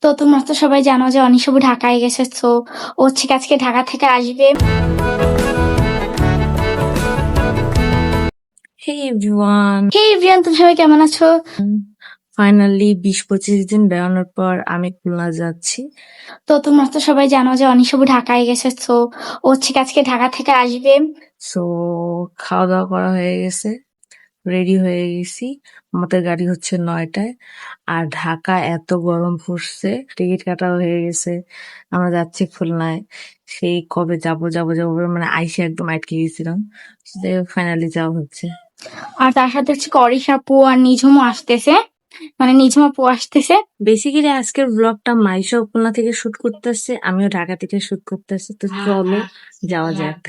তো তোমরা তো সবাই জানো যে অনিশাবু ঢাকায় গেছে, তো ও হচ্ছে কি আজকে ঢাকা থেকে আসবে। হে এভরিওয়ান, হে এভরিওয়ান, তুমি সবাই কেমন আছো? ফাইনালি 20-25 দিন বেড়ানোর পর আমি খুলনা যাচ্ছি। তো তোমরা তো সবাই জানো যে অনিশাবু ঢাকায় গেছে, তো ও হচ্ছে কি আজকে ঢাকা থেকে আসবে। সো খাওয়া দাওয়া করা হয়ে গেছে, রেডি হয়ে গেছি। আমাদের গাড়ি হচ্ছে 9টায়। আর ঢাকা এত গরম পড়ছে, টিকিট কাটা হয়ে গেছে। আমরা যাচ্ছি খুলনায়। সেই কবে যাবো যাবো যাবো করে মানে আইসে একদম আটকে গেছিলাম। ফাইনালি যাওয়া হচ্ছে। আর তার সাথে হচ্ছে অরিশা আপু আর নিঝুমও আসতেছে, মানে নিঝুম আপু আসতেছে। বেসিক্যালি আজকের ব্লগটা মাইশা খুলনা থেকে শুট করতেছে, আমিও ঢাকা থেকে শুট করতেছি। তো চলো যাওয়া যাক।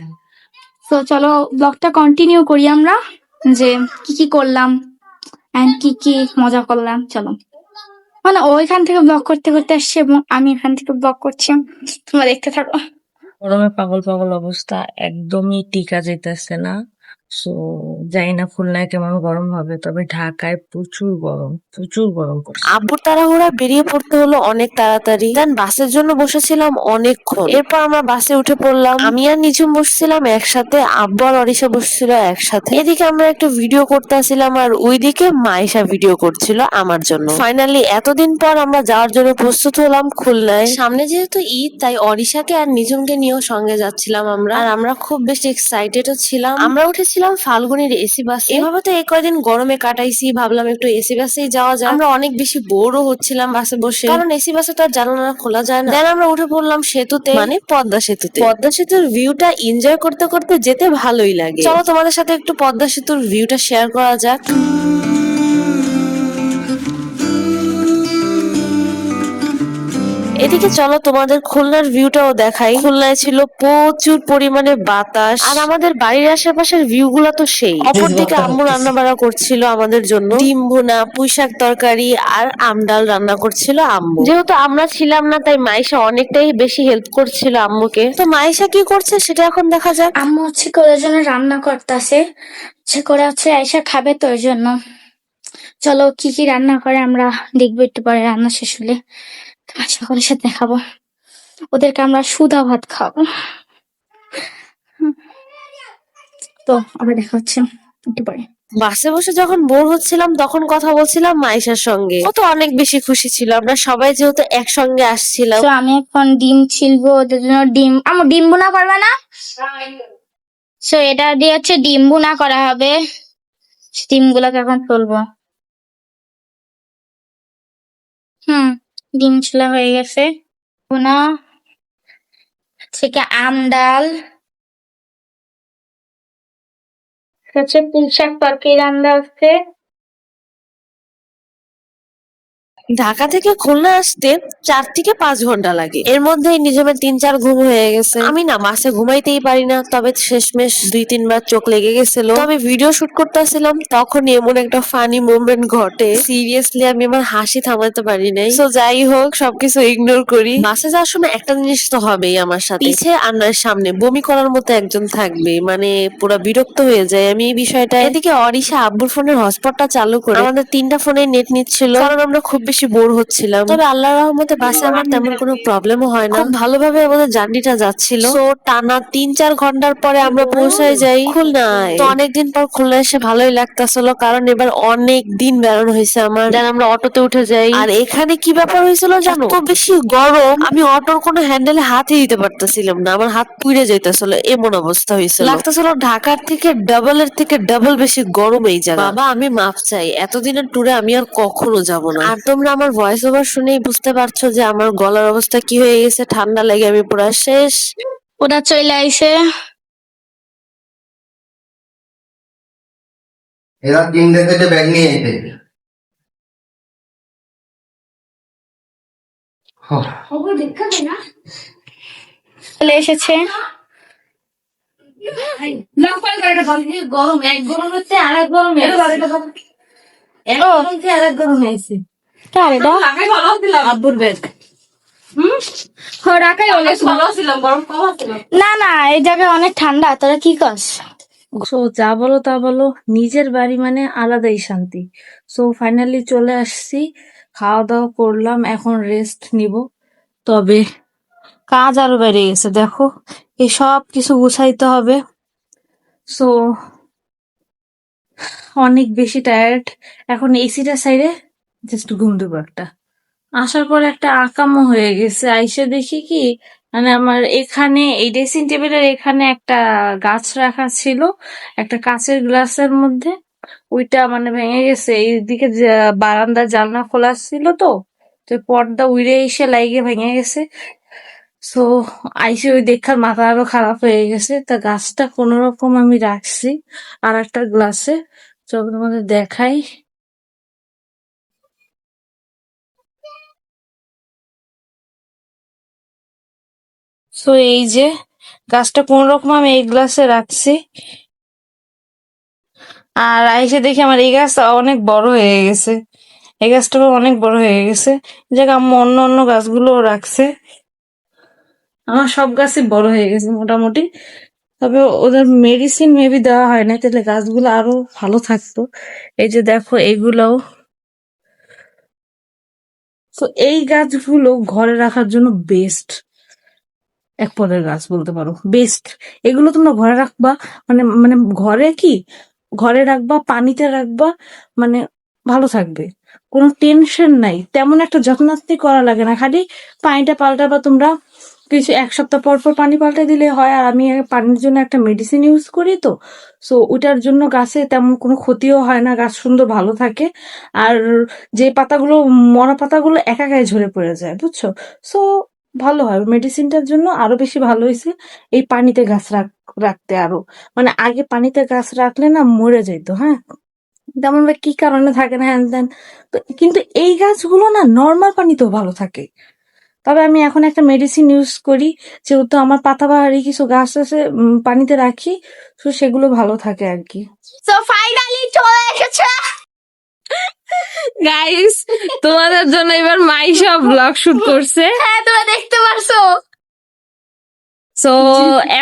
তো চলো ব্লগটা কন্টিনিউ করি আমরা, যে কি কি করলাম এন্ড কি কি মজা করলাম। চলো, মানে ও এখান থেকে ব্লগ করতে করতে আসছে এবং আমি এখান থেকে ব্লগ করছি, তোমরা দেখতে থাকো। গরমে পাগল পাগল অবস্থা, একদমই টিকা যাইতেছে না। সো জানি না খুলনায় কেমন গরম হবে, তবে ঢাকায় প্রচুর গরম, প্রচুর গরম পড়ছে। আব্বুর তাড়াহুড়া বেরিয়ে পড়তে হলো অনেক তাড়াতাড়ি। দেন বাসের জন্য বসেছিলাম অনেকক্ষণ। এরপর আমরা বাসে উঠে পড়লাম। আমি আর নিঝুম বসছিলাম একসাথে, আব্বু আর অরিশা বসছিল একসাথে। এদিকে আমরা একটু ভিডিও করতে আসছিলাম আর ওইদিকে মাইশা ভিডিও করছিল আমার জন্য। ফাইনালি এতদিন পর আমরা যাওয়ার জন্য প্রস্তুত হলাম খুলনায়। সামনে যেহেতু ঈদ, তাই অরিশাকে আর নিঝুমকে নিয়েও সঙ্গে যাচ্ছিলাম আমরা। আর আমরা খুব বেশি এক্সাইটেডও ছিলাম। আমরা উঠেছিলাম ফাল্গুনির এসি বাসে। এভাবে তো এই কয়দিন গরমে কাটাইছি, ভাবলাম একটু এসি বাসেই যাওয়া যায়। আমরা অনেক বেশি বোরও হচ্ছিলাম বাসে বসে, কারণ এসি বাসে তো আর জানালা খোলা যায় না। দেন আমরা উঠে পড়লাম সেতুতে, মানে পদ্মা সেতুতে। পদ্মা সেতুর ভিউটা এনজয় করতে করতে যেতে ভালোই লাগে। চলো তোমাদের সাথে একটু পদ্মা সেতুর ভিউটা শেয়ার করা যাক। এদিকে চলো তোমাদের খুলনার ভিউটাও দেখাই। খুলনায় ছিল প্রচুর পরিমাণে বাতাস, আর আমাদের বাড়ির আশেপাশের ভিউ গুলা তো সেই। অপরদিকে আম্মু রান্না বাড়া করছিল আমাদের জন্য, ডিম ভুনা, পুঁইশাক তরকারি আর আমডাল রান্না করছিল আম্মু। যেহেতু আমরা ছিলাম না, তাই মাইশা অনেকটাই বেশি হেল্প করছিল আম্মুকে। তো মাইশা কি করছে সেটা এখন দেখা যাক। আম্মু হচ্ছে কি ওদের জন্য রান্না করতেছে, হচ্ছে করে হচ্ছে আয়সা খাবে তো ওই জন্য। চলো কি কি রান্না করে আমরা দেখবো একটু পরে, রান্না শেষ হলে আশা করি সাথে দেখাবো। ওদেরকে আমরা সুদা ভাত খাবো। তো আবার দেখা হচ্ছে একটু পরে। বাসে বসে যখন বোর হচ্ছিলাম তখন কথা বলছিলাম মাইশার সঙ্গে। ও তো অনেক বেশি খুশি ছিল আমরা সবাই যেহেতু একসঙ্গে আসছিলাম। তো আমি এখন ডিম ছিলবো ওদের জন্য। ডিম, আমার ডিম ভুনা করবে না? তো এটা দিয়ে হচ্ছে ডিম ভুনা করা হবে। ডিম গুলাকে এখন তুলবো। ডিম ছোলা হয়ে গেছে। ভুনা থেকে আম ডাল হচ্ছে, পুঁইশাক তরকারি রান্না হচ্ছে। ঢাকা থেকে খুলনা আসতে 4 থেকে 5 ঘন্টা লাগে। এর মধ্যেই নিজমের 3-4 ঘুম হয়ে গেছে। আমি না বাসে ঘুমাইতেই পারি না, তবে শেষমেশ 2-3 বার চোখ লেগে গেছিল। তো আমি ভিডিও শুট করতেছিলাম, তখন এমন একটা ফানি মোমেন্ট ঘটে, সিরিয়াসলি আমি আমার হাসি থামাতে পারি নাই। তো যাই হোক, সবকিছু ইগনোর করি। বাসে যাওয়ার সময় একটা জিনিস তো হবেই আমার সাথে, পিছে আর নয় সামনে বমি করার মতো একজন থাকবে, মানে পুরো বিরক্ত হয়ে যায় আমি এই বিষয়টা। এদিকে অরিশা আব্বুর ফোনের হটস্পটটা চালু করে আমাদের 3টা ফোনে নেট নিচ্ছিল, কারণ আমরা খুব বেশি বোর হচ্ছিলাম। তবে আল্লাহর রহমতে বাসে আমার তেমন কোনো প্রবলেমও হয় না, খুব ভালোভাবে আমাদের জার্নিটা যাচ্ছিল। তো টানা 3-4 ঘন্টার পরে আমরা পৌঁছায় যাই খুলনায়। তো অনেকদিন পর খুলনা এসে ভালোই লাগতেছিল, কারণ এবার অনেক দিন বেড়ানো হয়েছে আমার। দেন আমরা অটোতে উঠে যাই, আর এখানে কি ব্যাপার হয়েছিল জানো, এত বেশি গরম আমি অটোর কোনো হ্যান্ডেলে হাতই দিতে পারতেছিলাম না, আমার হাত পুড়ে যাইতেছিল, এমন অবস্থা হয়েছিল। লাগতেছিল ঢাকার থেকে ডাবলের থেকে ডাবল বেশি গরম এই জায়গা। বাবা আমি মাপ চাই, এতদিনের ট্যুরে আমি আর কখনো যাব না। আর তোমরা আমার ভয়েস ওভার শুনেই বুঝতে পারছো যে আমার গলার অবস্থা কি হয়ে গেছে, ঠান্ডা লেগে আমি পুরো শেষ। ওরা চলে আইছে। এরা 3টে থেকে ব্যাগ নিয়ে এসে চলে এসেছে। গরম এক গরম হচ্ছে আর এক গরম আর এক গরম হয়েছে। কার এটা? আব্বুর ব্যাগ ঢাকায় অনেক ভালো ছিলাম, গরম কম ছিল। না না, এই জায়গায় অনেক ঠান্ডা, তোরা কি করস? সো যা বলো তা বলো, নিজের বাড়ি মানে আলাদাই শান্তি। সো ফাইনালি চলে আসছি, খাওয়া দাওয়া করলাম, এখন রেস্ট নিব। তবে কাজ আরো বেড়ে গেছে, দেখো এই সব কিছু গুছাইতে হবে। সো অনেক বেশি টায়ার্ড। এখন এসিটা সাইডে জাস্ট ঘুম দেবো একটা। আসার পর একটা আকামো হয়ে গেছে, আইসে দেখি কি মানে আমার এখানে এই ড্রেসিং টেবিলের এখানে একটা গাছ রাখা ছিল একটা কাঁচের গ্লাসের মধ্যে, ওইটা মানে ভেঙে গেছে। এইদিকে বারান্দার জানলা খোলা ছিল, তো তো পর্দা উড়ে এসে লাইগে ভেঙে গেছে। সো আইসে ওই দেখার মাথা আরো খারাপ হয়ে গেছে। তা গাছটা কোনো রকম আমি রাখছি আর একটা গ্লাসে, চলো তোমাদের দেখাই। সো এই যে গাছটা কোন রকম আমি এই গ্লাসে রাখছি, আর আইসে দেখি আমার এই গাছটা অনেক বড় হয়ে গেছে। এই গাছটা অনেক বড় হয়ে গেছে, যে আম্মু অন্য অন্য গাছগুলো রাখছে। আমার সব গাছই বড় হয়ে গেছে মোটামুটি। তবে ওদের মেডিসিন মেবি দেওয়া হয় না, তাহলে গাছগুলো আরো ভালো থাকতো। এই যে দেখো এইগুলাও। তো এই গাছগুলো ঘরে রাখার জন্য বেস্ট, এক পদের গাছ বলতে পারো, বেস্ট। এগুলো তোমরা ঘরে রাখবা, মানে মানে ঘরে কি ঘরে রাখবা, পানিতে রাখবা, মানে ভালো থাকবে, কোনো টেনশন নাই, তেমন একটা যত্নার্থী করা লাগে না, খালি পানিটা পাল্টাবা তোমরা। কিছু এক সপ্তাহ পর পর পানি পাল্টে দিলে হয়। আর আমি পানির জন্য একটা মেডিসিন ইউজ করি, তো সো ওটার জন্য গাছে তেমন কোনো ক্ষতিও হয় না, গাছ সুন্দর ভালো থাকে। আর যে পাতাগুলো মরা পাতাগুলো একা গায়ে ঝরে পড়ে যায়, বুঝছো। সো ভালো হয় মেডিসিনটার জন্য, আরো বেশি ভালো হয়েছে এই পানিতে গাছ রাখতে। আরো মানে আগে পানিতে গাছ রাখলে না মরে যাইতো, হ্যাঁ, তেমন বা কি কারণে থাকে না হ্যান ত্যান। তো কিন্তু এই গাছগুলো না নর্মাল পানিতেও ভালো থাকে। তবে আমি এখন একটা মেডিসিন ইউজ করি, যেহেতু আমার পাতাবাহারি কিছু গাছ আছে, পানিতে রাখি, তো সেগুলো ভালো থাকে আর কি। তো ফাইনালি চলে এসেছে গাইস, তোমাদের জন্য এবার মাইশা ব্লগ শুট করছে। হ্যাঁ তোমরা দেখতে পারছো। সো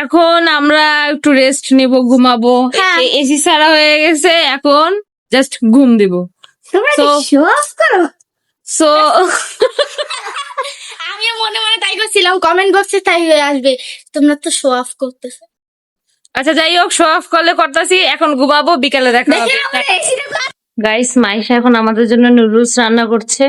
এখন আমরা একটু রেস্ট নিব, ঘুমাবো। হ্যাঁ। এসি ছাড়া হয়ে গেছে, এখন জাস্ট ঘুম দিব। তোমরা So- শো অফ করো। সো আমিও মনে মনে তাই করছিলাম, কমেন্ট বক্সে তাই হয়ে আসবে, তোমরা তো শো অফ করতেছো। আচ্ছা যাই হোক, শো অফ করলে করতেছি, এখন ঘুমাবো, বিকালে দেখা হবে। গাইস, মাইশা এখন আমাদের জন্য নুডলস রান্না করছে।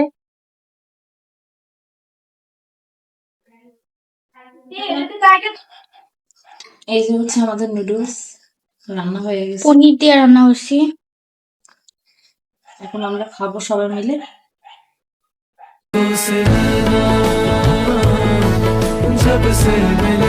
এই যে হচ্ছে আমাদের নুডলস রান্না হয়ে গেছে, পনির দিয়ে রান্না করছি। এখন আমরা খাবো সবাই মিলে। जब से मिले